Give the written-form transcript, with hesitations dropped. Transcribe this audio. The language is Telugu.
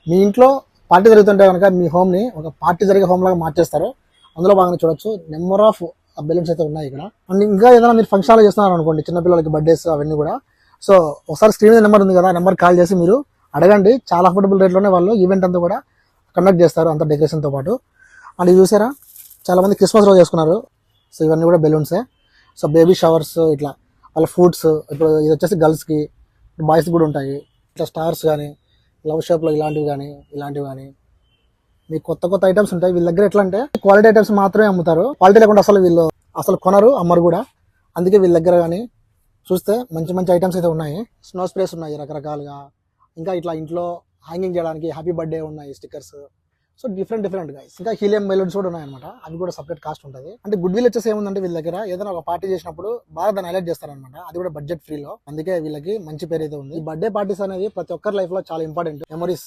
మీ ఇంట్లో పార్టీ జరుగుతుంటే కనుక మీ హోమ్ని ఒక పార్టీ జరిగే హోమ్ లాగా మార్చేస్తారు. అందులో భాగంగా చూడొచ్చు నెంబర్ ఆఫ్ బెలూన్స్ అయితే ఉన్నాయి ఇక్కడ. అండ్ ఇంకా ఏదైనా మీరు ఫంక్షన్లు చేస్తున్నారు అనుకోండి, చిన్నపిల్లలకి బర్త్డేస్ అవన్నీ కూడా. సో ఒకసారి స్క్రీన్ మీద నెంబర్ ఉంది కదా, నెంబర్ కాల్ చేసి మీరు అడగండి. చాలా అఫోర్డబుల్ రేట్లోనే వాళ్ళు ఈవెంట్ అంతా కూడా కండక్ట్ చేస్తారు, అంత డెకరేషన్తో పాటు. అండ్ ఇది చూసారా, చాలా మంది క్రిస్మస్ రోజు చేసుకున్నారు. సో ఇవన్నీ కూడా బెలూన్సే. సో బేబీ షవర్స్, ఇట్లా వాళ్ళ ఫుడ్స్. ఇప్పుడు ఇది వచ్చేసి గర్ల్స్కి, బాయ్స్కి కూడా ఉంటాయి. ఇట్లా స్టార్స్ కానీ, లవ్ షేప్లో ఇలాంటివి కానీ మీకు కొత్త కొత్త ఐటమ్స్ ఉంటాయి వీళ్ళ దగ్గర. ఎట్లా అంటే క్వాలిటీ ఐటమ్స్ మాత్రమే అమ్ముతారు, క్వాలిటీ లేకుండా వీళ్ళు అసలు కొనరు, అమ్మరు కూడా. అందుకే వీళ్ళ దగ్గర కానీ చూస్తే మంచి మంచి ఐటమ్స్ అయితే ఉన్నాయి. స్నో స్ప్రేస్ ఉన్నాయి రకరకాలుగా. ఇంకా ఇట్లా ఇంట్లో హ్యాంగింగ్ చేయడానికి హ్యాపీ బర్త్డే ఉన్నాయి స్టిక్కర్స్. So different guys. ఇంకా హీలియం బెలూన్స్ కూడా ఉన్నాయన్నమాట. అవి కూడా సపరేట్ కాస్ట్ ఉంటుంది. అంటే గుడ్ విల్ వచ్చేసి ఏముందంటే వీళ్ళ దగ్గర ఏదైనా ఒక పార్టీ చేసినప్పుడు బాగా దాన్ని హైలైట్ చేస్తారనమాట. అది కూడా బడ్జెట్ ఫ్రీలో. అందుకే వీళ్ళకి మంచి పేరు అయితే ఉంది. ఈ బర్త్డే పార్టీస్ అనేది ప్రతి ఒక్కరి లైఫ్ లో చాలా ఇంపార్టెంట్. మెమరీస్